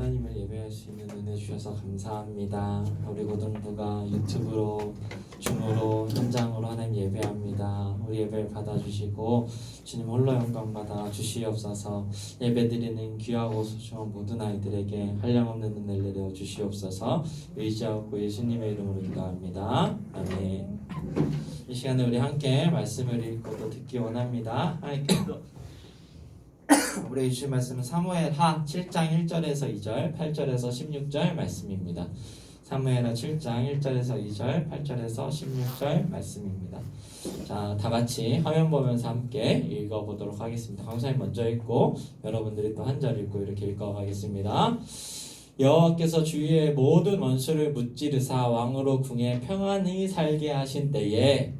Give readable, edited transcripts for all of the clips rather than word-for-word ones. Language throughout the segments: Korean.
하나님을 예배할 수 있는 은혜 주셔서 감사합니다. 우리 고등부가 유튜브로, 줌으로, 현장으로 하나님 예배합니다. 우리 예배를 받아주시고 주님 홀로 영광 받아 주시옵소서. 예배드리는 귀하고 소중한 모든 아이들에게 한량없는 은혜를 내려 주시옵소서. 의지하고 예수님의 이름으로 기도합니다. 아멘. 이 시간에 우리 함께 말씀을 읽고 또 듣기 원합니다. 우리 주신 말씀은 사무엘하 7장 1절에서 2절, 8절에서 16절 말씀입니다. 사무엘하 7장 1절에서 2절, 8절에서 16절 말씀입니다. 자, 다 같이 화면 보면서 함께 읽어보도록 하겠습니다. 강사님 먼저 읽고 여러분들이 또 한 절 읽고 이렇게 읽어가겠습니다. 여호와께서 주위의 모든 원수를 무찌르사 왕으로 궁에 평안히 살게 하신 때에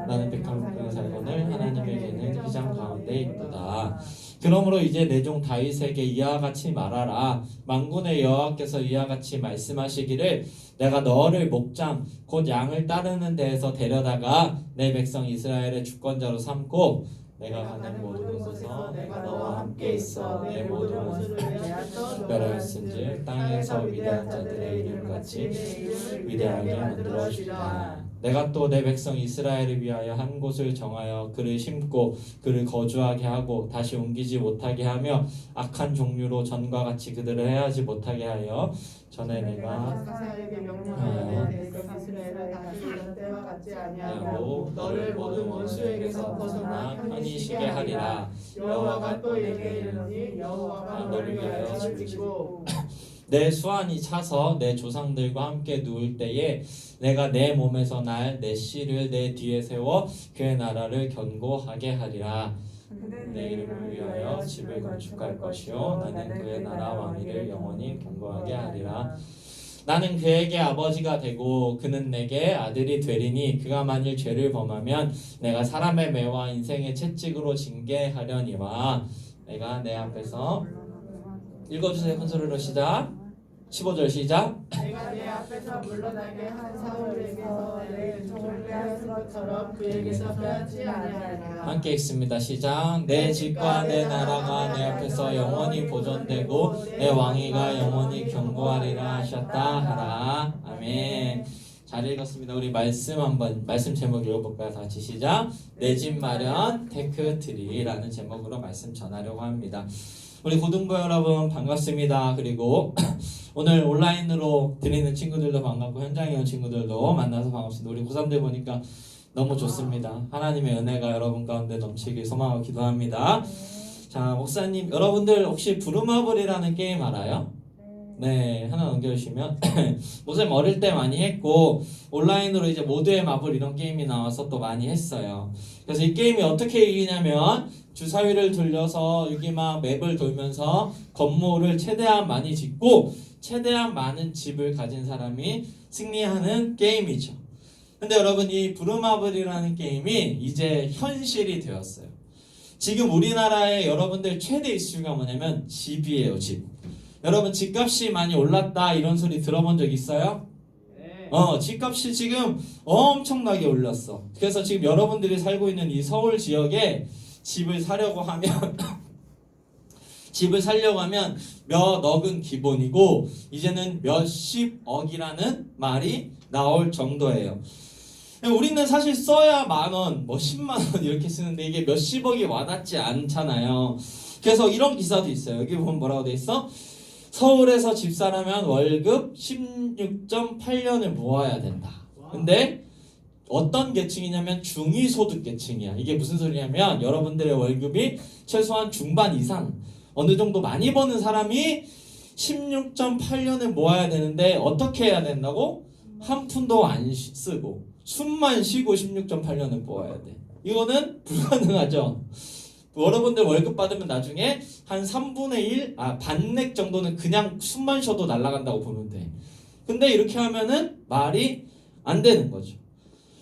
나는 백합국의 살건을 하나님에게는 휘장 가운데 있도다. 그러므로 이제 내 종 다윗에게 이와 같이 말하라. 만군의 여호와께서 이와 같이 말씀하시기를 내가 너를 목장 곧 양을 따르는 데에서 데려다가 내 백성 이스라엘의 주권자로 삼고 내가 가는 모든 곳에서 내가 너와 함께 있어 내 모든 원수를 멸하였은즉 땅에서 위대한 자들의 이름같이 위대하게 만들어주리라. 내가 또 내 백성 이스라엘을 위하여 한 곳을 정하여 그를 심고 그를 거주하게 하고 다시 옮기지 못하게 하며 악한 종류로 전과 같이 그들을 해하지 못하게 하여 전에 내가 하고 너를 모든 원수에게서 벗어나 편히 쉬게 하리라. 여호와가 또 내게 이르노니 여호와가 너를 위하여 집을 짓고 내 수완이 차서 내 조상들과 함께 누울 때에 내가 내 몸에서 날 내 씨를 내 뒤에 세워 그의 나라를 견고하게 하리라. 내 이름을 위하여 집을 건축할 것이요 나는 그의 나라 왕위를 영원히 견고하게 하리라. 나는 그에게 아버지가 되고 그는 내게 아들이 되리니 그가 만일 죄를 범하면 내가 사람의 매와 인생의 채찍으로 징계하려니와 내가 내 앞에서 읽어주세요. 큰 소리로 시작. 15절 시작. 내가 내 앞에서 물러나게 한 사울에게서 내 종을 빼앗은 것처럼 그에게서 빼앗지 아니하리라. 함께 읽습니다. 시작. 내 집과 내 나라가 내 앞에서 영원히 보존되고 내 왕위가 영원히 견고하리라 하셨다 하라. 아멘. 잘 읽었습니다. 우리 말씀 제목 읽어볼까요? 다 같이 시작. 내 집 마련 테크트리라는 제목으로 말씀 전하려고 합니다. 우리 고등부 여러분 반갑습니다. 그리고 오늘 온라인으로 드리는 친구들도 반갑고 현장에 온 친구들도 만나서 반갑습니다. 우리 고3들 보니까 너무 좋습니다. 하나님의 은혜가 여러분 가운데 넘치길 소망하고 기도합니다. 자, 목사님 여러분들 혹시 부루마블이라는 게임 알아요? 네, 하나 넘겨주시면 목사님 어릴 때 많이 했고 온라인으로 이제 모두의 마블 이런 게임이 나와서 또 많이 했어요. 그래서 이 게임이 어떻게 이기냐면 주사위를 돌려서 여기 막 맵을 돌면서 건물을 최대한 많이 짓고 최대한 많은 집을 가진 사람이 승리하는 게임이죠. 근데 여러분 이 부루마블이라는 게임이 이제 현실이 되었어요. 지금 우리나라의 여러분들 최대 이슈가 뭐냐면 집이에요. 집. 여러분 집값이 많이 올랐다 이런 소리 들어본 적 있어요? 네. 집값이 지금 엄청나게 올랐어. 그래서 지금 여러분들이 살고 있는 이 서울 지역에 집을 사려고 하면 몇 억은 기본이고 이제는 몇십억이라는 말이 나올 정도예요. 우리는 사실 써야 10,000원, 10만 원 이렇게 쓰는데 이게 몇십억이 와닿지 않잖아요. 그래서 이런 기사도 있어요. 여기 보면 뭐라고 돼 있어? 서울에서 집 사려면 월급 16.8년을 모아야 된다. 근데 어떤 계층이냐면 중위소득 계층이야. 이게 무슨 소리냐면 여러분들의 월급이 최소한 중반 이상 어느 정도 많이 버는 사람이 16.8년을 모아야 되는데 어떻게 해야 된다고? 한 푼도 안 쓰고 숨만 쉬고 16.8년을 모아야 돼. 이거는 불가능하죠. 여러분들 월급 받으면 나중에 한 3분의 1, 반넥 정도는 그냥 숨만 쉬어도 날아간다고 보면 돼. 근데 이렇게 하면은 말이 안 되는 거죠.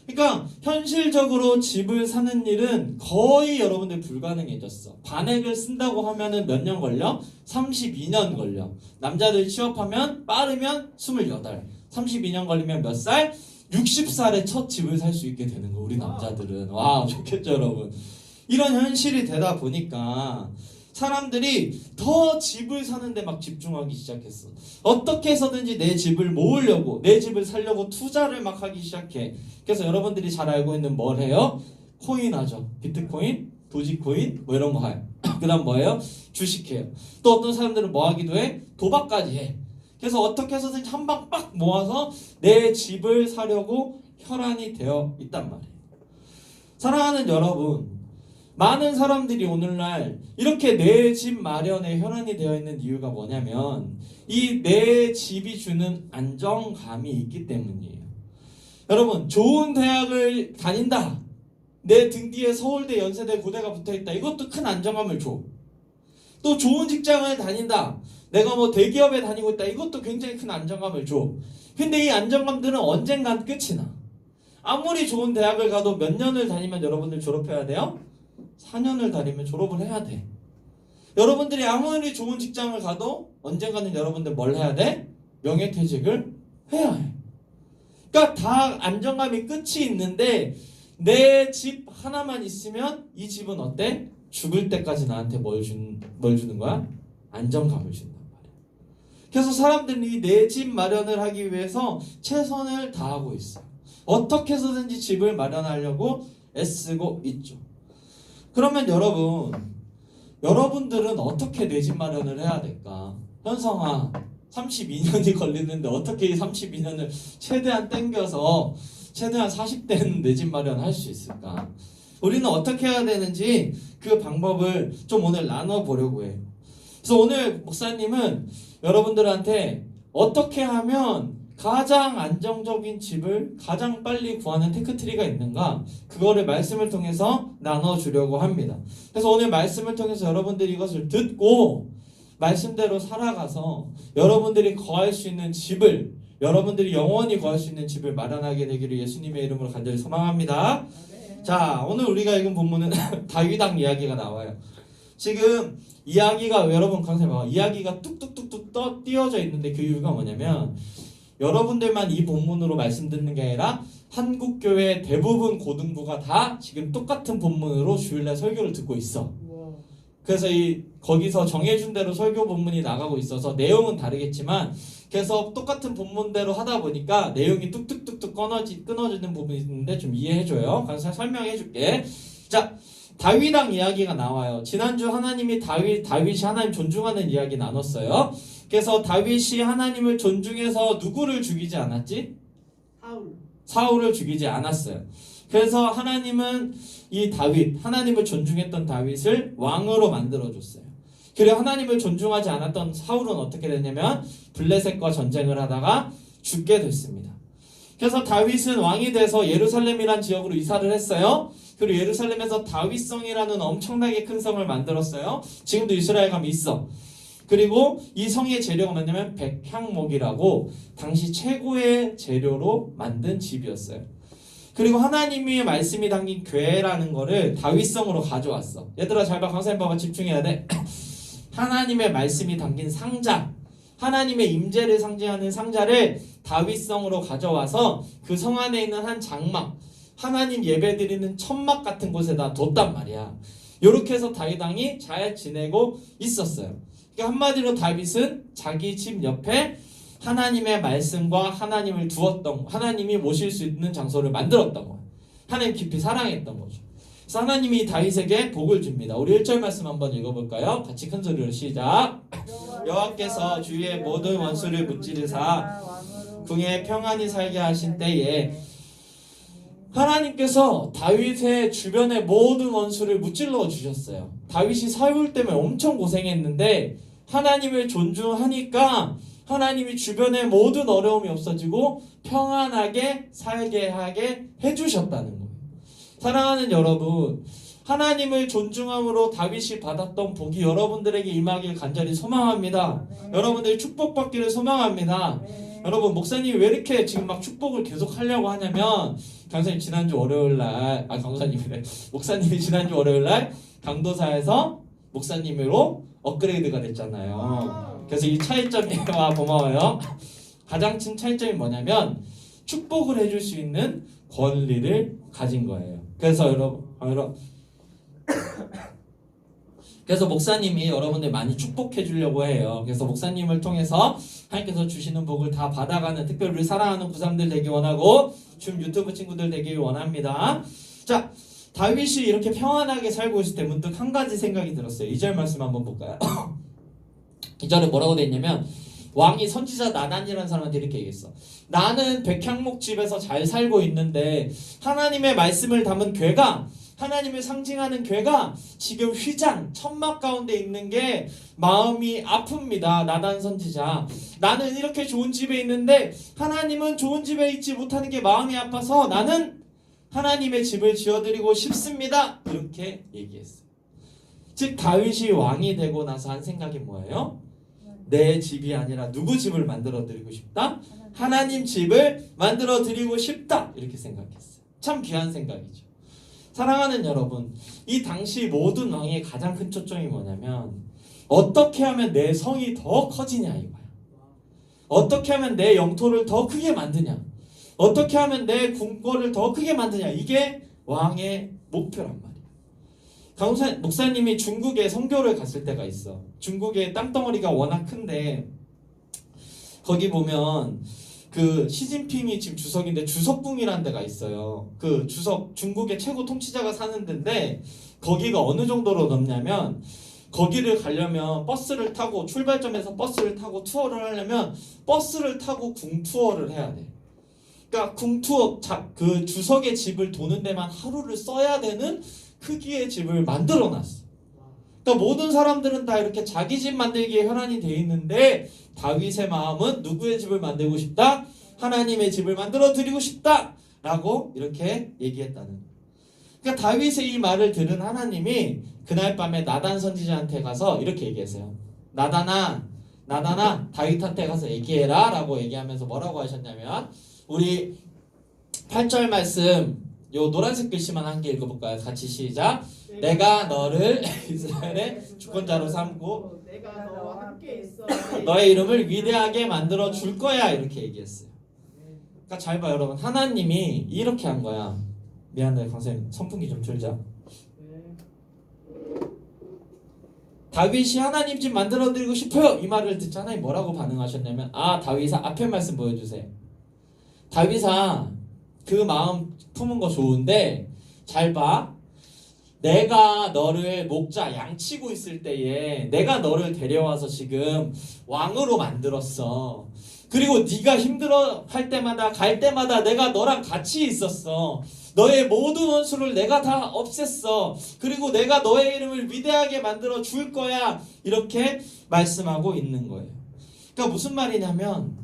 그러니까 현실적으로 집을 사는 일은 거의 여러분들 불가능해졌어. 반액을 쓴다고 하면은 몇 년 걸려? 32년 걸려. 남자들 취업하면 빠르면 28. 32년 걸리면 몇 살? 60살에 첫 집을 살 수 있게 되는 거. 우리 남자들은. 와, 좋겠죠, 여러분. 이런 현실이 되다 보니까 사람들이 더 집을 사는데 막 집중하기 시작했어. 어떻게 해서든지 내 집을 모으려고, 내 집을 살려고 투자를 막 하기 시작해. 그래서 여러분들이 잘 알고 있는 뭘 해요? 코인 하죠. 비트코인, 도지코인 뭐 이런 거 해요. 그 다음 뭐예요? 주식해요. 또 어떤 사람들은 뭐 하기도 해? 도박까지 해. 그래서 어떻게 해서든지 한 방 빡 모아서 내 집을 사려고 혈안이 되어 있단 말이에요. 사랑하는 여러분, 많은 사람들이 오늘날 이렇게 내 집 마련에 혈안이 되어 있는 이유가 뭐냐면 이 내 집이 주는 안정감이 있기 때문이에요. 여러분, 좋은 대학을 다닌다. 내 등 뒤에 서울대, 연세대, 고대가 붙어있다. 이것도 큰 안정감을 줘. 또 좋은 직장을 다닌다. 내가 뭐 대기업에 다니고 있다. 이것도 굉장히 큰 안정감을 줘. 근데 이 안정감들은 언젠간 끝이 나. 아무리 좋은 대학을 가도 몇 년을 다니면 여러분들 졸업해야 돼요? 4년을 다니면 졸업을 해야 돼. 여러분들이 아무리 좋은 직장을 가도 언젠가는 여러분들 뭘 해야 돼? 명예퇴직을 해야 해. 그러니까 다 안정감이 끝이 있는데 내 집 하나만 있으면 이 집은 어때? 죽을 때까지 나한테 뭘 주는 거야? 안정감을 준단 말이야. 그래서 사람들이 내 집 마련을 하기 위해서 최선을 다하고 있어요. 어떻게 해서든지 집을 마련하려고 애쓰고 있죠. 그러면 여러분들은 어떻게 내 집 마련을 해야 될까? 현성아, 32년이 걸리는데 어떻게 이 32년을 최대한 땡겨서 최대한 40대는 내 집 마련할 수 있을까? 우리는 어떻게 해야 되는지 그 방법을 좀 오늘 나눠보려고 해요. 그래서 오늘 목사님은 여러분들한테 어떻게 하면 가장 안정적인 집을 가장 빨리 구하는 테크트리가 있는가, 그거를 말씀을 통해서 나눠주려고 합니다. 그래서 오늘 말씀을 통해서 여러분들이 이것을 듣고 말씀대로 살아가서 여러분들이 거할 수 있는 집을, 여러분들이 영원히 거할 수 있는 집을 마련하게 되기를 예수님의 이름으로 간절히 소망합니다. 자, 오늘 우리가 읽은 본문은 다윗왕 이야기가 나와요. 지금 이야기가, 여러분 강사님 봐봐, 이야기가 뚝뚝뚝뚝 띄어져 있는데 그 이유가 뭐냐면 여러분들만 이 본문으로 말씀 듣는 게 아니라 한국교회 대부분 고등부가 다 지금 똑같은 본문으로 주일날 설교를 듣고 있어. 그래서 거기서 정해준 대로 설교 본문이 나가고 있어서 내용은 다르겠지만, 그래서 똑같은 본문대로 하다 보니까 내용이 뚝뚝뚝뚝 끊어지는 부분이 있는데 좀 이해해줘요. 그래서 설명해줄게. 자, 다윗왕 이야기가 나와요. 지난주 하나님이 다윗이 하나님 존중하는 이야기 나눴어요. 그래서 다윗이 하나님을 존중해서 누구를 죽이지 않았지? 사울을 죽이지 않았어요. 그래서 하나님은 이 다윗, 하나님을 존중했던 다윗을 왕으로 만들어줬어요. 그리고 하나님을 존중하지 않았던 사울은 어떻게 됐냐면 블레셋과 전쟁을 하다가 죽게 됐습니다. 그래서 다윗은 왕이 돼서 예루살렘이란 지역으로 이사를 했어요. 그리고 예루살렘에서 다윗성이라는 엄청나게 큰 성을 만들었어요. 지금도 이스라엘 가면 있어. 그리고 이 성의 재료가 뭐냐면 백향목이라고 당시 최고의 재료로 만든 집이었어요. 그리고 하나님의 말씀이 담긴 궤라는 거를 다윗성으로 가져왔어. 얘들아 잘 봐, 강사님 봐봐, 집중해야 돼. 하나님의 말씀이 담긴 상자, 하나님의 임재를 상징하는 상자를 다윗성으로 가져와서 그 성 안에 있는 한 장막, 하나님 예배드리는 천막 같은 곳에다 뒀단 말이야. 이렇게 해서 다윗왕이 잘 지내고 있었어요. 그러니까 한마디로 다윗은 자기 집 옆에 하나님의 말씀과 하나님을 두었던, 하나님이 모실 수 있는 장소를 만들었던 거예요. 하나님 깊이 사랑했던 거죠. 그래서 하나님이 다윗에게 복을 줍니다. 우리 1절 말씀 한번 읽어볼까요? 같이 큰 소리로 시작. 여호와께서 주의 모든 원수를 무찌르사 궁에 평안히 살게 하신 때에, 하나님께서 다윗의 주변의 모든 원수를 무찔러 주셨어요. 다윗이 사울 때문에 엄청 고생했는데 하나님을 존중하니까 하나님이 주변의 모든 어려움이 없어지고 평안하게 살게 하게 해주셨다는 거예요. 사랑하는 여러분, 하나님을 존중함으로 다윗이 받았던 복이 여러분들에게 임하길 간절히 소망합니다. 여러분들이 축복받기를 소망합니다. 여러분, 목사님이 왜 이렇게 지금 막 축복을 계속 하려고 하냐면, 강사님 지난주 월요일날, 목사님이 지난주 월요일날 강도사에서 목사님으로 업그레이드가 됐잖아요. 그래서 이 차이점이, 와 고마워요. 가장 큰 차이점이 뭐냐면 축복을 해줄 수 있는 권리를 가진 거예요. 그래서 여러분 그래서 목사님이 여러분들 많이 축복해 주려고 해요. 그래서 목사님을 통해서 하나님께서 주시는 복을 다 받아가는 특별히 우리 사랑하는 구삼들 되길 원하고 지금 유튜브 친구들 되길 원합니다. 자, 다윗이 이렇게 평안하게 살고 있을 때 문득 한 가지 생각이 들었어요. 2절 말씀 한번 볼까요? 2절에 뭐라고 돼 있냐면 왕이 선지자 나단이라는 사람한테 이렇게 얘기했어. 나는 백향목 집에서 잘 살고 있는데 하나님의 말씀을 담은 궤가, 하나님을 상징하는 궤가 지금 휘장, 천막 가운데 있는 게 마음이 아픕니다. 나단 선지자. 나는 이렇게 좋은 집에 있는데 하나님은 좋은 집에 있지 못하는 게 마음이 아파서 나는 하나님의 집을 지어드리고 싶습니다. 이렇게 얘기했어요. 즉 다윗이 왕이 되고 나서 한 생각이 뭐예요? 내 집이 아니라 누구 집을 만들어 드리고 싶다? 하나님 집을 만들어 드리고 싶다. 이렇게 생각했어요. 참 귀한 생각이죠. 사랑하는 여러분, 이 당시 모든 왕의 가장 큰 초점이 뭐냐면 어떻게 하면 내 성이 더 커지냐 이거야. 어떻게 하면 내 영토를 더 크게 만드냐, 어떻게 하면 내 궁궐을 더 크게 만드냐, 이게 왕의 목표란 말이야. 목사님이 중국에 선교를 갔을 때가 있어. 중국의 땅덩어리가 워낙 큰데 거기 보면 그 시진핑이 지금 주석인데 주석궁이라는 데가 있어요. 그 주석, 중국의 최고 통치자가 사는 데인데 거기가 어느 정도로 넓냐면 거기를 가려면 버스를 타고, 출발점에서 버스를 타고 투어를 하려면 버스를 타고 궁 투어를 해야 돼. 그러니까 궁 투어, 그 주석의 집을 도는 데만 하루를 써야 되는 크기의 집을 만들어 놨어. 그러니까 모든 사람들은 다 이렇게 자기 집 만들기에 혈안이 돼 있는데 다윗의 마음은 누구의 집을 만들고 싶다? 하나님의 집을 만들어 드리고 싶다! 라고 이렇게 얘기했다는 거예요. 그러니까 다윗의 이 말을 들은 하나님이 그날 밤에 나단 선지자한테 가서 이렇게 얘기했어요. 나단아 다윗한테 가서 얘기해라 라고 얘기하면서 뭐라고 하셨냐면, 우리 8절 말씀 요 노란색 글씨만 한 개 읽어볼까요? 같이 시작. 내가 너를 이스라엘의 주권자로 삼고 내가 너와 함께 있어 너의 이름을 위대하게 만들어 줄 거야. 이렇게 얘기했어요. 그러니까 잘 봐 여러분, 하나님이 이렇게 한 거야. 미안해 강사님, 선풍기 좀 틀자. 다윗이 하나님 집 만들어 드리고 싶어요 이 말을 듣자 하나님 뭐라고 반응하셨냐면, 다윗아 앞에 말씀 보여주세요. 다윗아 그 마음 품은 거 좋은데 잘 봐. 내가 너를 목자 양치고 있을 때에 내가 너를 데려와서 지금 왕으로 만들었어. 그리고 네가 힘들어 할 때마다 갈 때마다 내가 너랑 같이 있었어. 너의 모든 원수를 내가 다 없앴어. 그리고 내가 너의 이름을 위대하게 만들어 줄 거야. 이렇게 말씀하고 있는 거예요. 그러니까 무슨 말이냐면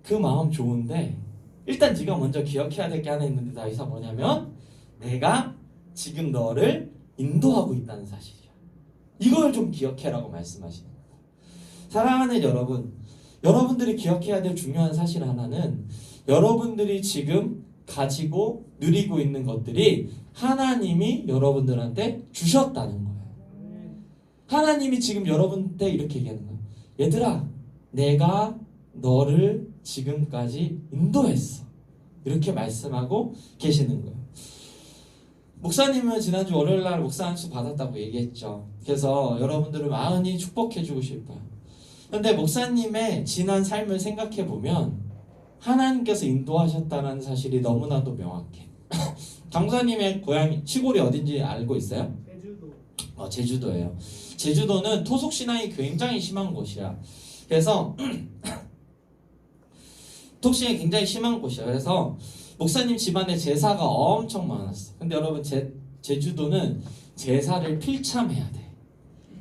그 마음 좋은데 일단 네가 먼저 기억해야 될 게 하나 있는데 다윗아 뭐냐면 내가 지금 너를 인도하고 있다는 사실이야. 이걸 좀 기억해라고 말씀하시는 거예요. 사랑하는 여러분, 여러분들이 기억해야 될 중요한 사실 하나는 여러분들이 지금 가지고 누리고 있는 것들이 하나님이 여러분들한테 주셨다는 거예요. 하나님이 지금 여러분한테 이렇게 얘기하는 거예요. 얘들아, 내가 너를 지금까지 인도했어. 이렇게 말씀하고 계시는 거예요. 목사님은 지난주 월요일날 목사 안수 받았다고 얘기했죠. 그래서 여러분들을 많이 축복해주고 싶어요. 그런데 목사님의 지난 삶을 생각해보면 하나님께서 인도하셨다는 사실이 너무나도 명확해. 강사님의 고향 시골이 어딘지 알고 있어요? 제주도. 제주도예요. 제주도는 토속 신앙이 굉장히 심한 곳이야. 그래서 토속신앙이 굉장히 심한 곳이야. 그래서 목사님 집안에 제사가 엄청 많았어. 근데 여러분 제주도는 제사를 필참해야 돼.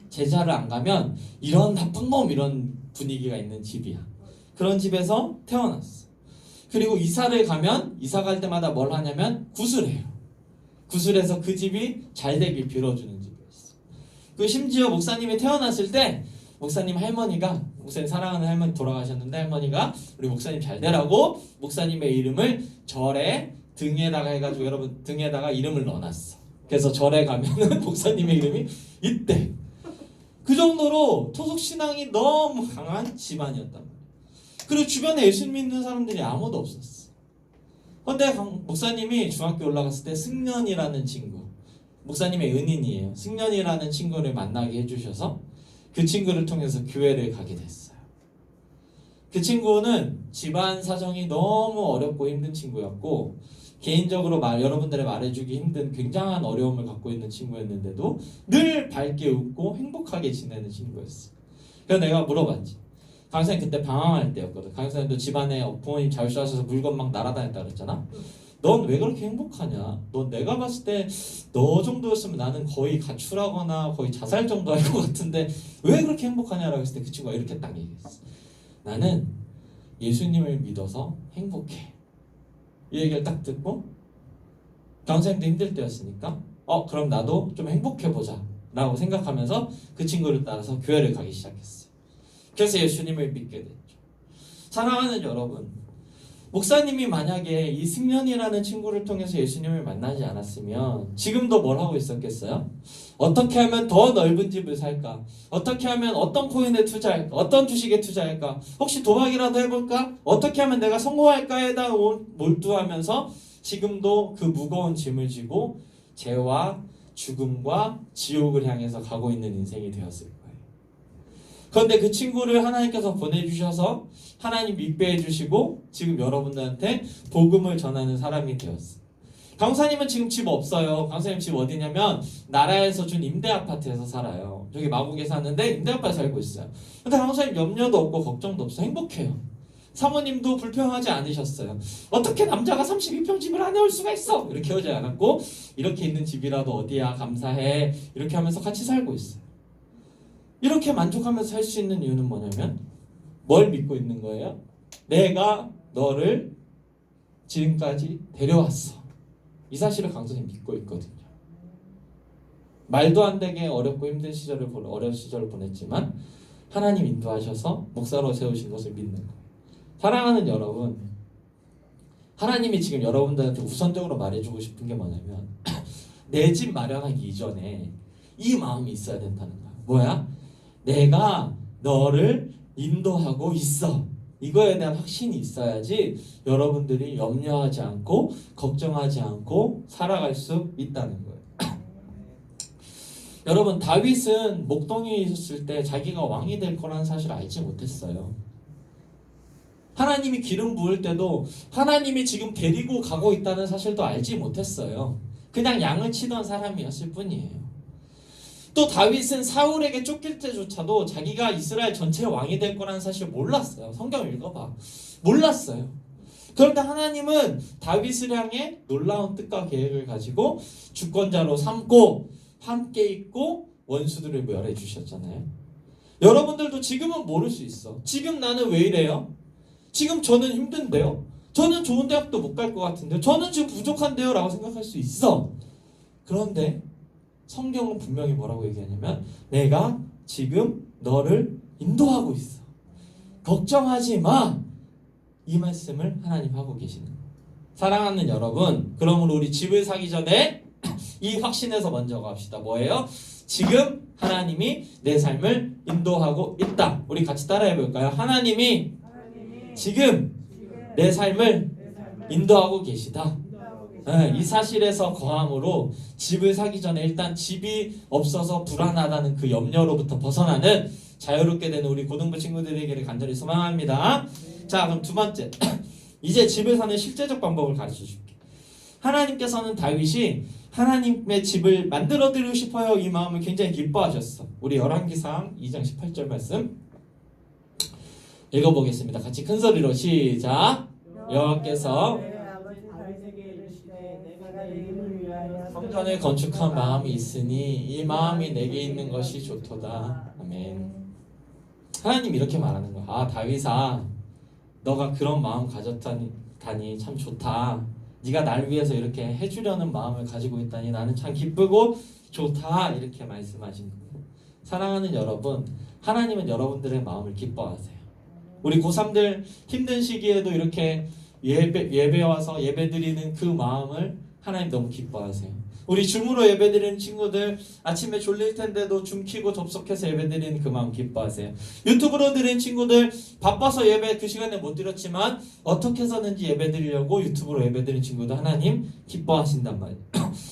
제사를 안 가면 이런 나쁜 놈 이런 분위기가 있는 집이야. 그런 집에서 태어났어. 그리고 이사를 가면 이사 갈 때마다 뭘 하냐면 구슬해요. 구슬해서 그 집이 잘 되길 빌어주는 집이었어. 그 심지어 목사님이 태어났을 때 목사님 할머니가, 목사님 사랑하는 할머니 돌아가셨는데 할머니가 우리 목사님 잘 되라고 목사님의 이름을 절에 등에다가 해가지고 여러분 등에다가 이름을 넣어놨어. 그래서 절에 가면은 목사님의 이름이 있대. 그 정도로 토속 신앙이 너무 강한 집안이었단 말이야. 그리고 주변에 예수 믿는 사람들이 아무도 없었어. 근데 목사님이 중학교 올라갔을 때 승련이라는 친구, 목사님의 은인이에요. 승련이라는 친구를 만나게 해주셔서 그 친구를 통해서 교회를 가게 됐어요. 그 친구는 집안 사정이 너무 어렵고 힘든 친구였고 개인적으로 여러분들의 말해주기 힘든 굉장한 어려움을 갖고 있는 친구였는데도 늘 밝게 웃고 행복하게 지내는 친구였어. 그래서 내가 물어봤지. 강사님 그때 방황할 때였거든. 강사님도 집안에 부모님 자유하셔서 물건 막 날아다녔다 그랬잖아. 넌 왜 그렇게 행복하냐? 넌 내가 봤을 때 너 정도였으면 나는 거의 가출하거나 거의 자살 정도 할 것 같은데 왜 그렇게 행복하냐라고 했을 때 그 친구가 이렇게 딱 얘기했어. 나는 예수님을 믿어서 행복해. 이 얘기를 딱 듣고 강사님도 힘들 때였으니까 그럼 나도 좀 행복해보자 라고 생각하면서 그 친구를 따라서 교회를 가기 시작했어요. 그래서 예수님을 믿게 됐죠. 사랑하는 여러분, 목사님이 만약에 이 승련이라는 친구를 통해서 예수님을 만나지 않았으면 지금도 뭘 하고 있었겠어요? 어떻게 하면 더 넓은 집을 살까? 어떻게 하면 어떤 코인에 투자할까? 어떤 주식에 투자할까? 혹시 도박이라도 해볼까? 어떻게 하면 내가 성공할까에다 몰두하면서 지금도 그 무거운 짐을 지고 죄와 죽음과 지옥을 향해서 가고 있는 인생이 되었을 거예요. 그런데 그 친구를 하나님께서 보내주셔서 하나님 밑배해 주시고 지금 여러분들한테 복음을 전하는 사람이 되었어요. 강사님은 지금 집 없어요. 강사님 집 어디냐면 나라에서 준 임대 아파트에서 살아요. 저기 마곡에 사는데 임대 아파트에 살고 있어요. 근데 강사님 염려도 없고 걱정도 없어. 행복해요. 사모님도 불평하지 않으셨어요. 어떻게 남자가 32평 집을 안에 올 수가 있어? 이렇게 하지 않았고 이렇게 있는 집이라도 어디야 감사해 이렇게 하면서 같이 살고 있어요. 이렇게 만족하면서 살 수 있는 이유는 뭐냐면 뭘 믿고 있는 거예요? 내가 너를 지금까지 데려왔어. 이 사실을 강선생님 믿고 있거든요. 말도 안 되게 어렵고 힘든 어려운 시절을 보냈지만 하나님 인도하셔서 목사로 세우신 것을 믿는 거예요. 사랑하는 여러분, 하나님이 지금 여러분들한테 우선적으로 말해주고 싶은 게 뭐냐면 내 집 마련하기 이전에 이 마음이 있어야 된다는 거야. 뭐야? 내가 너를 인도하고 있어. 이거에 대한 확신이 있어야지 여러분들이 염려하지 않고 걱정하지 않고 살아갈 수 있다는 거예요. 여러분, 다윗은 목동에 있었을 때 자기가 왕이 될 거라는 사실을 알지 못했어요. 하나님이 기름 부을 때도 하나님이 지금 데리고 가고 있다는 사실도 알지 못했어요. 그냥 양을 치던 사람이었을 뿐이에요. 또 다윗은 사울에게 쫓길 때조차도 자기가 이스라엘 전체 왕이 될 거라는 사실을 몰랐어요. 성경 읽어봐. 몰랐어요. 그런데 하나님은 다윗을 향해 놀라운 뜻과 계획을 가지고 주권자로 삼고 함께 있고 원수들을 멸해 주셨잖아요. 여러분들도 지금은 모를 수 있어. 지금 나는 왜 이래요? 지금 저는 힘든데요? 저는 좋은 대학도 못 갈 것 같은데요? 저는 지금 부족한데요? 라고 생각할 수 있어. 그런데 성경은 분명히 뭐라고 얘기하냐면 내가 지금 너를 인도하고 있어. 걱정하지 마. 이 말씀을 하나님 하고 계시는 거예요. 사랑하는 여러분, 그러므로 우리 집을 사기 전에 이 확신에서 먼저 갑시다. 뭐예요? 지금 하나님이 내 삶을 인도하고 있다. 우리 같이 따라해 볼까요? 하나님이 지금 내 삶을 인도하고 계시다. 네, 이 사실에서 거함으로 집을 사기 전에 일단 집이 없어서 불안하다는 그 염려로부터 벗어나는 자유롭게 되는 우리 고등부 친구들에게를 간절히 소망합니다. 자, 그럼 두 번째, 이제 집을 사는 실제적 방법을 가르쳐 줄게. 하나님께서는 다윗이 하나님의 집을 만들어 드리고 싶어요 이 마음을 굉장히 기뻐하셨어. 우리 열왕기상 2장 18절 말씀 읽어보겠습니다. 같이 큰 소리로 시작. 여호와께서 성전을 건축한 마음이 있으니 이 마음이 내게 있는 것이 좋도다. 아멘. 하나님 이렇게 말하는 거야. 아, 다윗아, 너가 그런 마음 가졌다니 참 좋다. 네가 날 위해서 이렇게 해주려는 마음을 가지고 있다니 나는 참 기쁘고 좋다. 이렇게 말씀하신 거예요. 사랑하는 여러분, 하나님은 여러분들의 마음을 기뻐하세요. 우리 고3들 힘든 시기에도 이렇게 예배 와서 예배 드리는 그 마음을 하나님 너무 기뻐하세요. 우리 줌으로 예배드리는 친구들 아침에 졸릴 텐데도 줌 켜고 접속해서 예배드리는 그 마음 기뻐하세요. 유튜브로 드리는 친구들 바빠서 예배 그 시간에 못 드렸지만 어떻게 해서든지 예배드리려고 유튜브로 예배드리는 친구도 하나님 기뻐하신단 말이에요.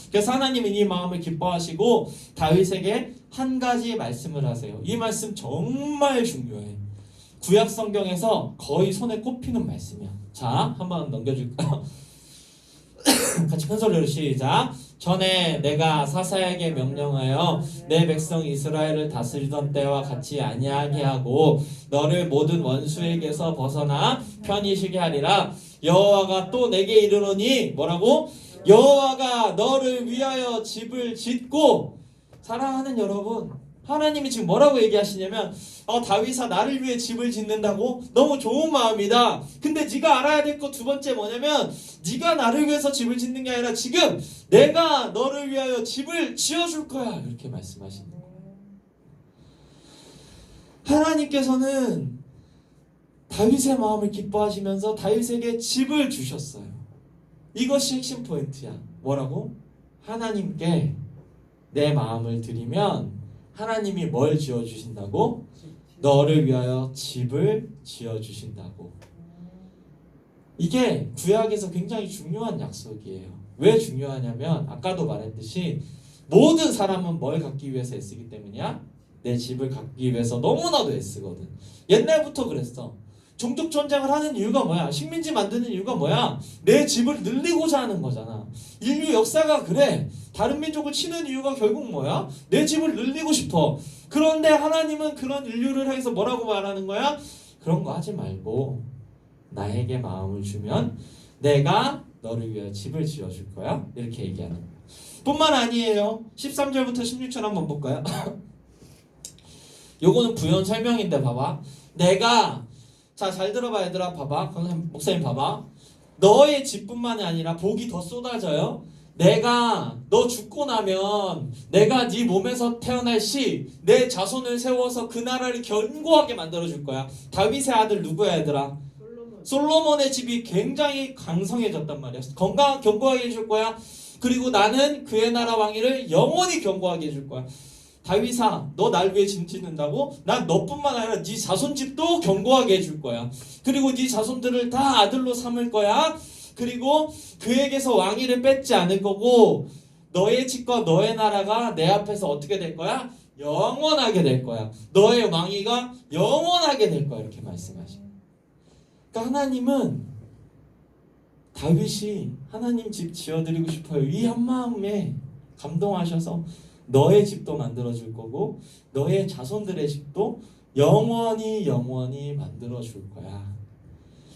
그래서 하나님은 이 마음을 기뻐하시고 다윗에게 한 가지 말씀을 하세요. 이 말씀 정말 중요해. 구약 성경에서 거의 손에 꼽히는 말씀이야. 자, 한번 넘겨줄까요? 같이 큰 소리로 시작. 전에 내가 사사에게 명령하여 내 백성 이스라엘을 다스리던 때와 같이 아니하게 하고 너를 모든 원수에게서 벗어나 편히 쉬게 하리라. 여호와가 또 내게 이르노니 뭐라고? 여호와가 너를 위하여 집을 짓고. 사랑하는 여러분, 하나님이 지금 뭐라고 얘기하시냐면 다윗아, 나를 위해 집을 짓는다고? 너무 좋은 마음이다. 근데 네가 알아야 될 것 두 번째 뭐냐면 네가 나를 위해서 집을 짓는 게 아니라 지금 내가 너를 위하여 집을 지어줄 거야. 이렇게 말씀하시는 거예요. 하나님께서는 다윗의 마음을 기뻐하시면서 다윗에게 집을 주셨어요. 이것이 핵심 포인트야. 뭐라고? 하나님께 내 마음을 드리면 하나님이 뭘 지어주신다고? 너를 위하여 집을 지어주신다고. 이게 구약에서 굉장히 중요한 약속이에요. 왜 중요하냐면 아까도 말했듯이 모든 사람은 뭘 갖기 위해서 애쓰기 때문이야? 내 집을 갖기 위해서 너무나도 애쓰거든. 옛날부터 그랬어. 종족 전쟁을 하는 이유가 뭐야? 식민지 만드는 이유가 뭐야? 내 집을 늘리고자 하는 거잖아. 인류 역사가 그래. 다른 민족을 치는 이유가 결국 뭐야? 내 집을 늘리고 싶어. 그런데 하나님은 그런 인류를 향해서 뭐라고 말하는 거야? 그런 거 하지 말고 나에게 마음을 주면 내가 너를 위해 집을 지어줄 거야. 이렇게 얘기하는 거야. 뿐만 아니에요. 13절부터 16절 한번 볼까요? 요거는 부연 설명인데 봐봐. 자, 잘 들어봐 얘들아. 봐봐. 목사님 봐봐. 너의 집뿐만이 아니라 복이 더 쏟아져요. 내가 너 죽고 나면 내가 네 몸에서 태어날 시 내 자손을 세워서 그 나라를 견고하게 만들어줄 거야. 다윗의 아들 누구야 얘들아? 솔로몬의 집이 굉장히 강성해졌단 말이야. 견고하게 해줄 거야. 그리고 나는 그의 나라 왕위를 영원히 견고하게 해줄 거야. 다윗아, 너 날 위해 짐 짓는다고? 난 너뿐만 아니라 네 자손집도 견고하게 해줄 거야. 그리고 네 자손들을 다 아들로 삼을 거야. 그리고 그에게서 왕위를 뺏지 않을 거고 너의 집과 너의 나라가 내 앞에서 어떻게 될 거야? 영원하게 될 거야. 너의 왕위가 영원하게 될 거야. 이렇게 말씀하시고. 그러니까 하나님은 다윗이 하나님 집 지어드리고 싶어요. 이 한마음에 감동하셔서 너의 집도 만들어줄 거고 너의 자손들의 집도 영원히 만들어줄 거야.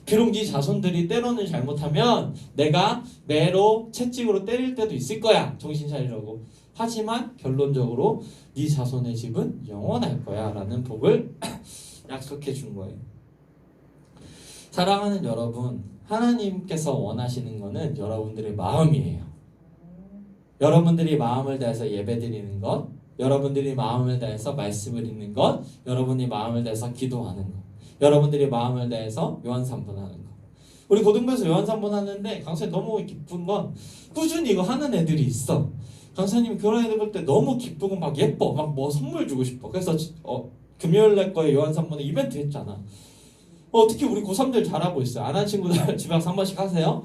비록 네 자손들이 때로는 잘못하면 내가 매로 채찍으로 때릴 때도 있을 거야. 정신 차리라고. 하지만 결론적으로 네 자손의 집은 영원할 거야 라는 복을 약속해 준 거예요. 사랑하는 여러분, 하나님께서 원하시는 거는 여러분들의 마음이에요. 여러분들이 마음을 다해서 예배드리는 것, 여러분들이 마음을 다해서 말씀을 읽는 것, 여러분이 마음을 다해서 기도하는 것, 여러분들이 마음을 다해서 요한산분하는 것. 우리 고등부에서 요한산분 하는데 강사님 너무 기쁜 건 꾸준히 이거 하는 애들이 있어. 강사님 그런 애들 볼 때 너무 기쁘고 막 예뻐, 막 뭐 선물 주고 싶어. 그래서 금요일날 거에 요한산분에 이벤트 했잖아. 특히 우리 고3들 잘하고 있어요. 안 한 친구들 집에 가서 한 번씩 하세요.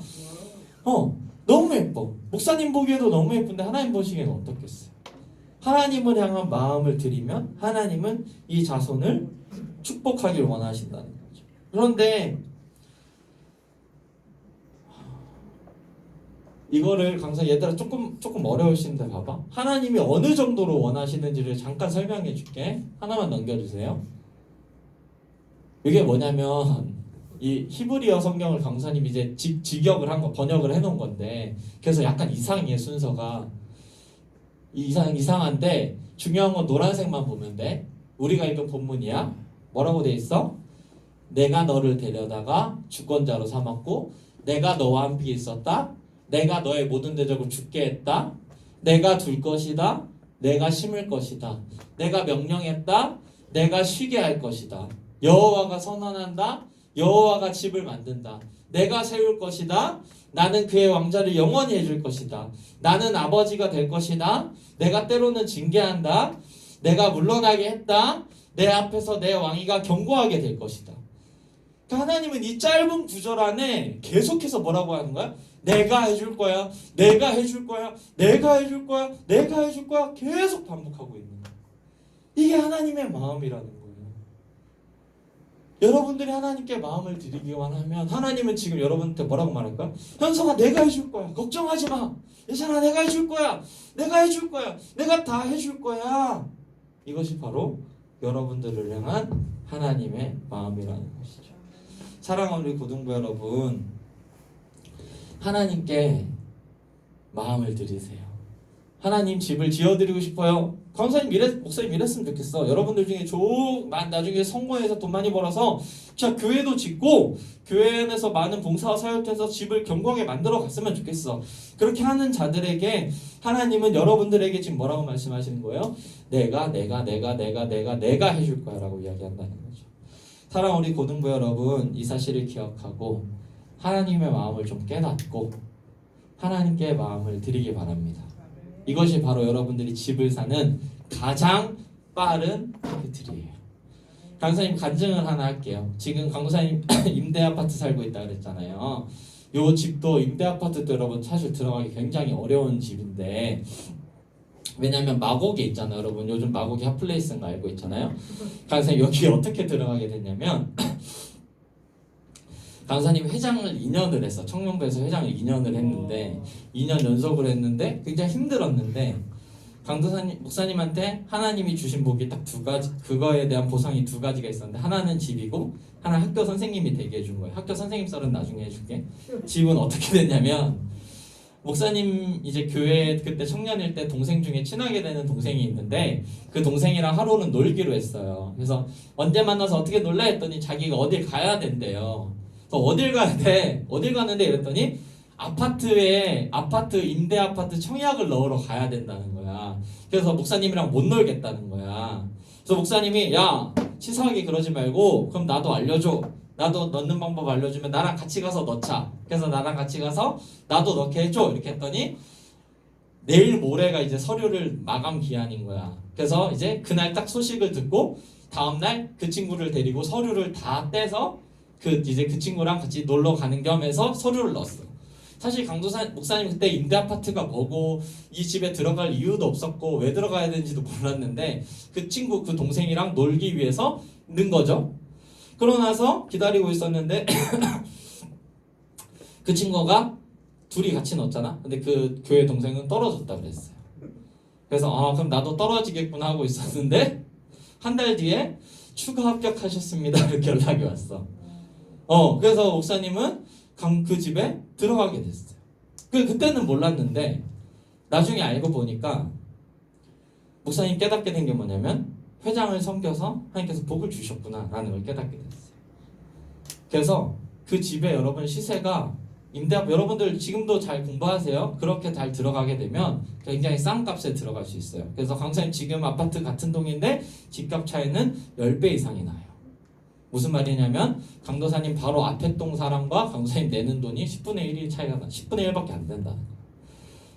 너무 예뻐. 목사님 보기에도 너무 예쁜데 하나님 보시기에는 어떻겠어요? 하나님을 향한 마음을 드리면 하나님은 이 자손을 축복하길 원하신다는 거죠. 그런데 이거를 강사 얘들아 조금 어려우신데 봐봐. 하나님이 어느 정도로 원하시는지를 잠깐 설명해 줄게. 하나만 넘겨주세요. 이게 뭐냐면 이 히브리어 성경을 강사님이 이제 직역을 한 거, 번역을 해놓은 건데 그래서 약간 이상해. 순서가 이상한데 중요한 건 노란색만 보면 돼. 우리가 읽은 본문이야. 뭐라고 돼 있어? 내가 너를 데려다가 주권자로 삼았고 내가 너와 함께 있었다. 내가 너의 모든 대적을 죽게 했다. 내가 둘 것이다. 내가 심을 것이다. 내가 명령했다. 내가 쉬게 할 것이다. 여호와가 선언한다. 여호와가 집을 만든다. 내가 세울 것이다. 나는 그의 왕자를 영원히 해줄 것이다. 나는 아버지가 될 것이다. 내가 때로는 징계한다. 내가 물러나게 했다. 내 앞에서 내 왕위가 견고하게 될 것이다. 그러니까 하나님은 이 짧은 구절 안에 계속해서 뭐라고 하는 거야? 내가 해줄 거야, 내가 해줄 거야, 내가 해줄 거야, 내가 해줄 거야, 계속 반복하고 있는 거야. 이게 하나님의 마음이라는 거예요. 여러분들이 하나님께 마음을 드리기만 하면 하나님은 지금 여러분한테 뭐라고 말할까? 현성아, 내가 해줄 거야, 걱정하지 마, 예찬아, 내가 해줄 거야, 내가 해줄 거야, 내가 다 해줄 거야. 이것이 바로 여러분들을 향한 하나님의 마음이라는 것이죠. 사랑하는 우리 고등부 여러분, 하나님께 마음을 드리세요. 하나님 집을 지어드리고 싶어요. 강사님 목사님 이랬으면 좋겠어. 여러분들 중에 나중에 성공해서 돈 많이 벌어서 교회도 짓고 교회 안에서 많은 봉사와 사역해서 집을 견고하게 만들어 갔으면 좋겠어. 그렇게 하는 자들에게 하나님은 여러분들에게 지금 뭐라고 말씀하시는 거예요? 내가 해줄 거야 라고 이야기한다는 거죠. 사랑하는 우리 고등부 여러분, 이 사실을 기억하고 하나님의 마음을 좀 깨닫고 하나님께 마음을 드리기 바랍니다. 이것이 바로 여러분들이 집을 사는 가장 빠른 길이에요. 강사님 간증을 하나 할게요. 지금 강사님 임대 아파트 살고 있다 그랬잖아요. 요 집도 임대 아파트도 여러분 사실 들어가기 굉장히 어려운 집인데, 왜냐하면 마곡에 있잖아요. 여러분 요즘 마곡이 핫플레이스인 거 알고 있잖아요. 강사님 여기에 어떻게 들어가게 됐냐면 강사님 회장을 2년을 했어. 청년부에서 회장을 2년을 했는데 2년 연속으로 했는데 굉장히 힘들었는데 강도사님 목사님한테 하나님이 주신 복이 딱 두 가지, 그거에 대한 보상이 두 가지가 있었는데, 하나는 집이고 하나 학교 선생님이 되게 해준 거예요. 학교 선생님 썰은 나중에 해줄게. 집은 어떻게 됐냐면, 목사님 이제 교회 그때 청년일 때 동생 중에 친하게 되는 동생이 있는데 그 동생이랑 하루는 놀기로 했어요. 그래서 언제 만나서 어떻게 놀라 했더니 자기가 어딜 가야 된대요. 그래서 어딜 가야 돼? 어딜 가는데 이랬더니 아파트 임대 아파트 청약을 넣으러 가야 된다는 거야. 그래서 목사님이랑 못 놀겠다는 거야. 그래서 목사님이 야, 치사하게 그러지 말고 그럼 나도 알려줘. 나도 넣는 방법 알려주면 나랑 같이 가서 넣자. 그래서 나랑 같이 가서 나도 넣게 해줘. 이렇게 했더니 내일 모레가 이제 서류를 마감 기한인 거야. 그래서 이제 그날 딱 소식을 듣고 다음날 그 친구를 데리고 서류를 다 떼서 그 친구랑 같이 놀러 가는 겸해서 서류를 넣었어. 사실 목사님 그때 임대 아파트가 뭐고 이 집에 들어갈 이유도 없었고 왜 들어가야 되는지도 몰랐는데 그 친구 그 동생이랑 놀기 위해서 넣은 거죠. 그러고 나서 기다리고 있었는데 그 친구가 둘이 같이 넣었잖아. 근데 그 교회 동생은 떨어졌다 그랬어요. 그래서 그럼 나도 떨어지겠구나 하고 있었는데 한 달 뒤에 추가 합격하셨습니다 이렇게 연락이 왔어. 그래서 목사님은 그 집에 들어가게 됐어요. 그때는 몰랐는데 나중에 알고 보니까 목사님 깨닫게 된 게 뭐냐면 회장을 섬겨서 하나님께서 복을 주셨구나 라는 걸 깨닫게 됐어요. 그래서 그 집에 여러분 시세가 여러분들 지금도 잘 공부하세요. 그렇게 잘 들어가게 되면 굉장히 싼 값에 들어갈 수 있어요. 그래서 강사님 지금 아파트 같은 동인데 집값 차이는 10배 이상이 나요. 무슨 말이냐면 강도사님 바로 앞에 동 사람과 강도사님 내는 돈이 10분의 1이 차이가 나. 10분의 1밖에 안 된다는 거예요.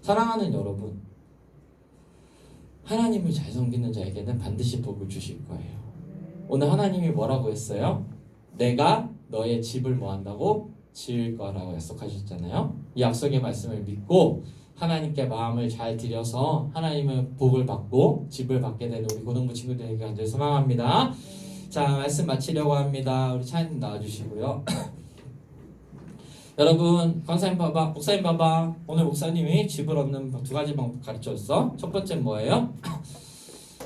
사랑하는 여러분, 하나님을 잘 섬기는 자에게는 반드시 복을 주실 거예요. 오늘 하나님이 뭐라고 했어요? 내가 너의 집을 뭐 한다고? 지을 거라고 약속하셨잖아요. 이 약속의 말씀을 믿고 하나님께 마음을 잘 드려서 하나님의 복을 받고 집을 받게 되는 우리 고등부 친구들에게 간절히 소망합니다. 자, 말씀 마치려고 합니다. 우리 차이님 나와주시고요. 여러분, 강사님 봐봐, 목사님 봐봐. 오늘 목사님이 집을 얻는 두 가지 방법 가르쳐줬어. 첫 번째 뭐예요?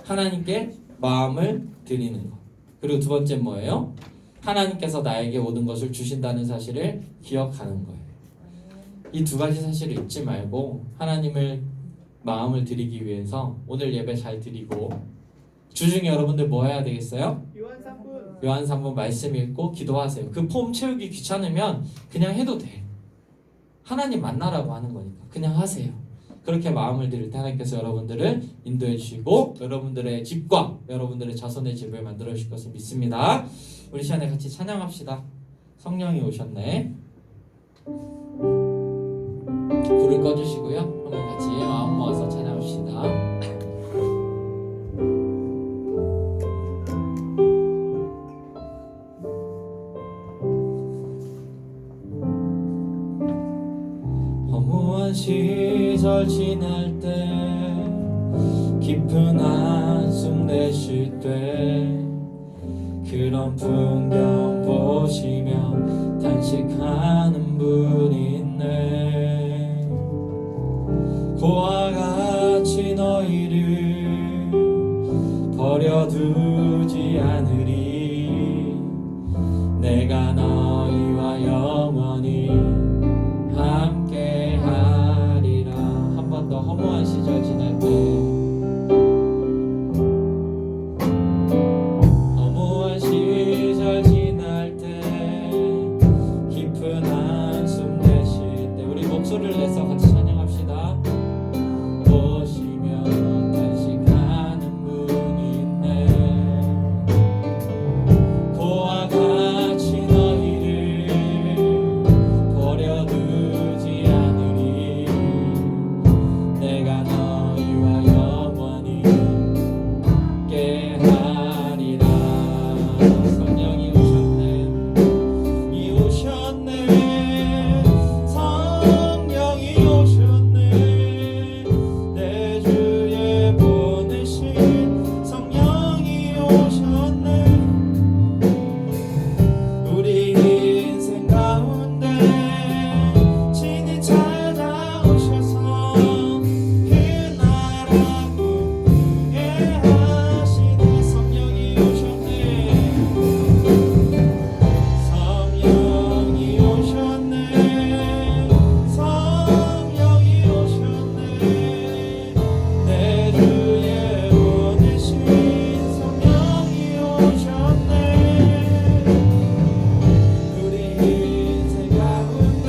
하나님께 마음을 드리는 것. 그리고 두 번째 뭐예요? 하나님께서 나에게 모든 것을 주신다는 사실을 기억하는 거예요. 이 두 가지 사실을 잊지 말고 하나님을 마음을 드리기 위해서 오늘 예배 잘 드리고, 주중에 여러분들 뭐 해야 되겠어요? 요한 3분 말씀 읽고 기도하세요. 그 폼 채우기 귀찮으면 그냥 해도 돼. 하나님 만나라고 하는 거니까 그냥 하세요. 그렇게 마음을 드릴 때 하나님께서 여러분들을 인도해 주시고 여러분들의 집과 여러분들의 자손의 집을 만들어 주실 것을 믿습니다. 우리 시간에 같이 찬양합시다. 성령이 오셨네. 불을 꺼주시고요. 한번 같이 마음 모아서 찬양합시다. 시절 지날 때 깊은 한숨 내쉴 때 그런 풍경 보시며 탄식하는 분이 있네. 고와 같이 너희를 버려두지 않으리. 내가 너희와 영원히 함께 하리라. 한 번 더 허무한 시절 지날 때 허무한 시절 지날 때 깊은 한숨 내쉴 때 우리 목소리를 내서 같이 찬양합시다. 보시며 탄식하는 분이 있네. 고와 같이 너희를 버려두지 않으리. 내가 너희와 영원히 함께하리라. 성령이 오셨네. 이 오셨네. 성령이 오셨네. 내 주에 보내신 성령이 오셨네. 우리 인생 가운데 친히 찾아오셔서 그 나라 꿈꾸게 하시네. 성령이 오셨네. 성령이 오셨네. 성령이 오셨네. 내 주에 보내신 성령이 오셨네. 우리 인생 가운데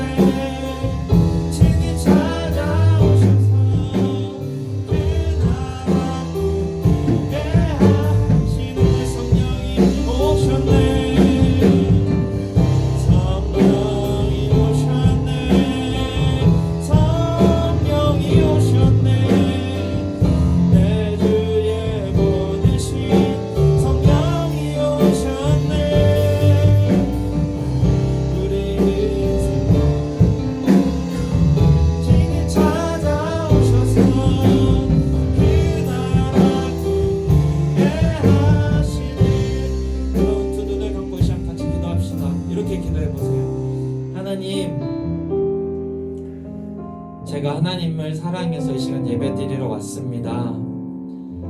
친히 찾아오셔서 그 나라 꿈꾸게 하시는 성령이 오셨네. 성령이 오셨네. 성령이 오셨네. 내 주에 보내신 성령이 오셨네. 우리 인생 친히 찾아오셔서 그 나라 꿈꾸게 하시니. 여러분 두 눈을 감고 이 시간 같이 기도합시다. 이렇게 기도해보세요. 하나님, 제가 하나님을 사랑해서 이 시간 예배드리러 왔습니다.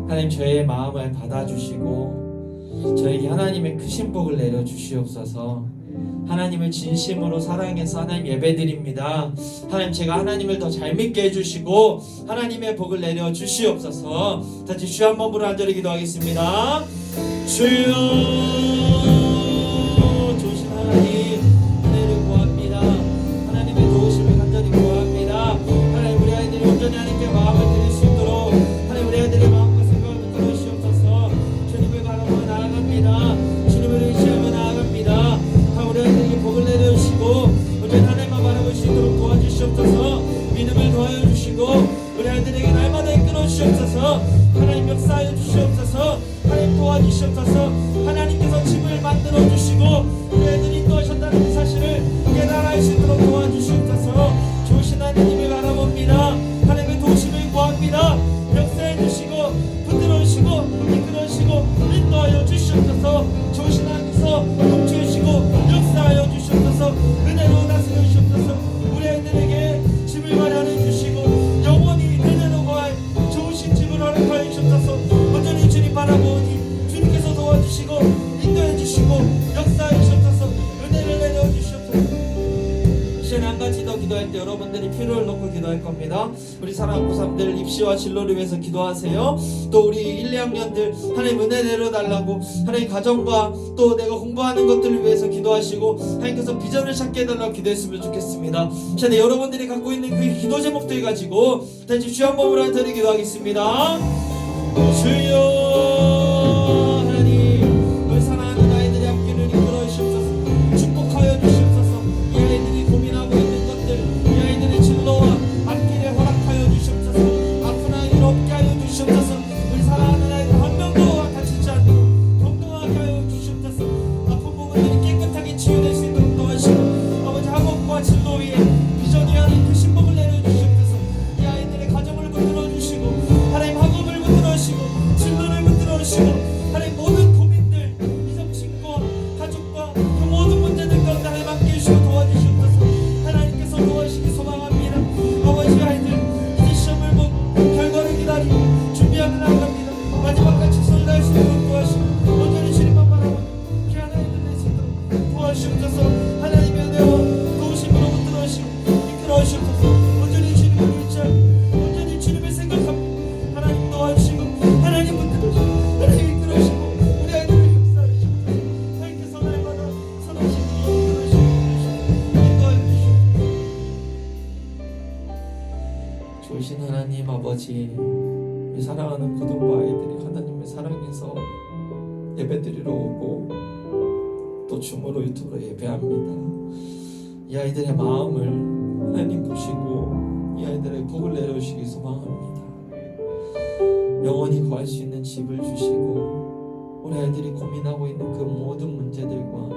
하나님, 저의 마음을 받아주시고 저에게 하나님의 크신 복을 내려주시옵소서. 하나님을 진심으로 사랑해서 하나님 예배드립니다. 하나님, 제가 하나님을 더 잘 믿게 해주시고 하나님의 복을 내려주시옵소서. 다시 주여 한 번 부르 간절히 기도하겠습니다. 주여, 좋으신 하나님 은혜를 구합니다. 하나님의 도우심을 간절히 구합니다. 하나님, 우리 아이들이 온전히 하나님께 마음을 드릴 수 있도록 하나님, 우리 아이들의 마음과 생각을 붙들어 주시옵소서. 주님을 바라보며 나아갑니다. 주님을 의지하며 나아갑니다. 하나님, 우리 아이들에게 복을 내려주시고 온전히 하나님만 바라볼 수 있도록 도와주시옵소서. 믿음을 더하여 주시고 우리 아이들에게 날마다 이끌어 주시옵소서. 하나님, 역사하여 주시옵소서. 하나님, 도와주시옵소서. 하나님께서 집을 만들어 주시고 우리 애들이 인도하셨다는 그 사실을 깨달아 수 있도록 도와주시옵소서. 좋으신 하나님을 바라봅니다. 하나님의 도우심을 구합니다. 역사해 주시고 붙들어 주시고 이끌어 주시고 인도하여 주시옵소서. 좋으신 하나님께서 통치해 주시고 역사하여 주시옵소서. 은혜로 다스려 주시옵소서. 우리 애들에게 집을 마련해 주시고 영원히 은혜로 거할 좋으신 집을 허락하여 주시옵소서. 온전히 주님 바라보니 주님께서 도와주시고 인도해 주시고 역사해 주시옵소서. 은혜를 내려 주시옵소서. 시간에 한 가지 더 기도할 때 여러분들이 필요를 놓고 기도할 겁니다. 우리 사랑하는 고3들 입시와 진로를 위해서 기도하세요. 또 우리 1, 2학년들 하나님 은혜 내려달라고, 하나님 가정과 또 내가 공부하는 것들을 위해서 기도하시고 하나님께서 비전을 찾게 해달라고 기도했으면 좋겠습니다. 시간에 여러분들이 갖고 있는 그 기도 제목들 가지고 다시 주여 한 번으로 드리 기도하겠습니다. 주여, 하나님, 우리 사랑하는 아이들의 앞길을 이끌어 주시옵소서. 축복하여 주시옵소서. 이 아이들이 고민하고 있는 것들, 이 아이들의 진로와 앞길에 허락하여 주시옵소서. 아픈 아이들 없게 하여 주시옵소서. 우리 사랑하는 아이들 한 명도 다치지 않고 건강하게 하여 주시옵소서. 아픈 부분들이 깨끗하게 치유될 수 있도록 도와주시고 아버지 학업과 진로 위에 비전이 하는 그 신복을 내려주시옵소서. 이 아이들의 하나님 아버지, 이 사랑하는 고등부 아이들이 하나님의 사랑에서 예배드리러 오고 또 줌으로 유튜브로 예배합니다. 이 아이들의 마음을 하나님 보시고 이 아이들의 복을 내려주시기 소망합니다. 영원히 거할 수 있는 집을 주시고 우리 아이들이 고민하고 있는 그 모든 문제들과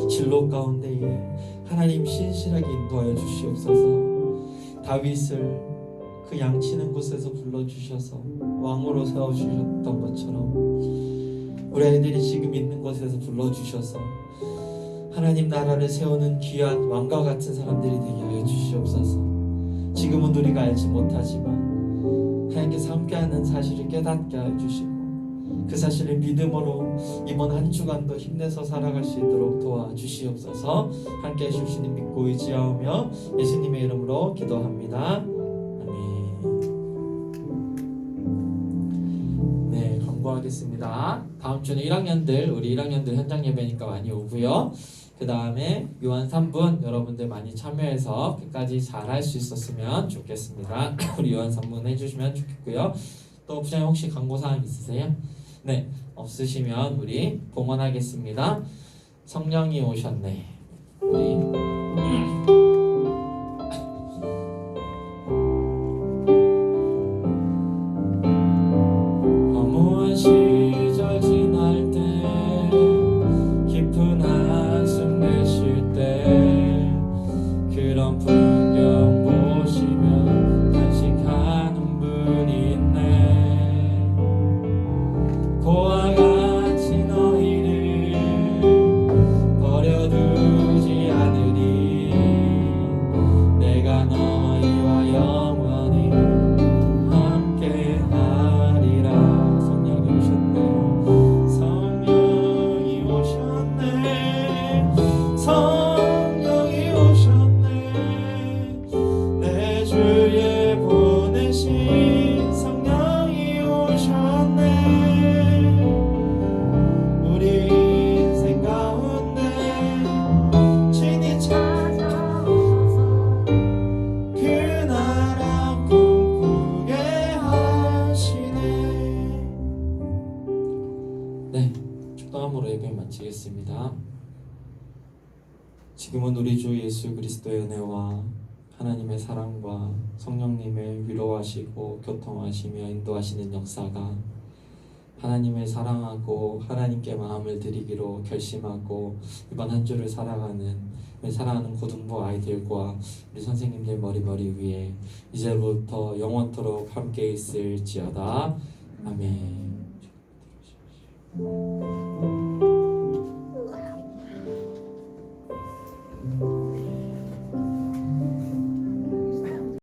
진로 가운데에 하나님 신실하게 인도하여 주시옵소서. 다윗을 그 양치는 곳에서 불러주셔서 왕으로 세워주셨던 것처럼 우리 아이들이 지금 있는 곳에서 불러주셔서 하나님 나라를 세우는 귀한 왕과 같은 사람들이 되게 하여 주시옵소서. 지금은 우리가 알지 못하지만 하나님께서 함께하는 사실을 깨닫게 하여 주시고 그 사실을 믿음으로 이번 한 주간도 힘내서 살아갈 수 있도록 도와주시옵소서. 함께 해주시니 믿고 의지하며 예수님의 이름으로 기도합니다. 아멘. 네, 광고하겠습니다. 다음 주는 1학년들, 우리 1학년들 현장 예배니까 많이 오고요. 그 다음에 요한 3분 여러분들 많이 참여해서 끝까지 잘 할 수 있었으면 좋겠습니다. 우리 요한 3분 해주시면 좋겠고요. 또 부장님 혹시 광고사항 있으세요? 네, 없으시면 우리 봉헌하겠습니다. 성령이 오셨네. 우리 허무한 시절 지날 때 깊은 한숨 내쉴 때 그런 풍경 보시며 간식하는 분이 있네. 고와 같이 너희를 버려두지 않으리. 내가 너희와 영원히 함께하리라. 성령이 오셨네. 성령이 오셨네. 성령이 오셨네. 내 주에 보내신 성령이 오셨네. 우리 인생 가운데 친히 찾아오셔서 그 나라 꿈꾸게 하시네. 네, 축도함으로 예배 마치겠습니다. 지금은 우리 주 예수 그리스도의 은혜와 하나님의 사랑과 성령님의 위로하시고 교통하시며 인도하시는 역사가 하나님을 사랑하고 하나님께 마음을 드리기로 결심하고 이번 한 주를 살아가는 우리 사랑하는 고등부 아이들과 우리 선생님들 머리 위에 이제부터 영원토록 함께 있을지어다. 아멘.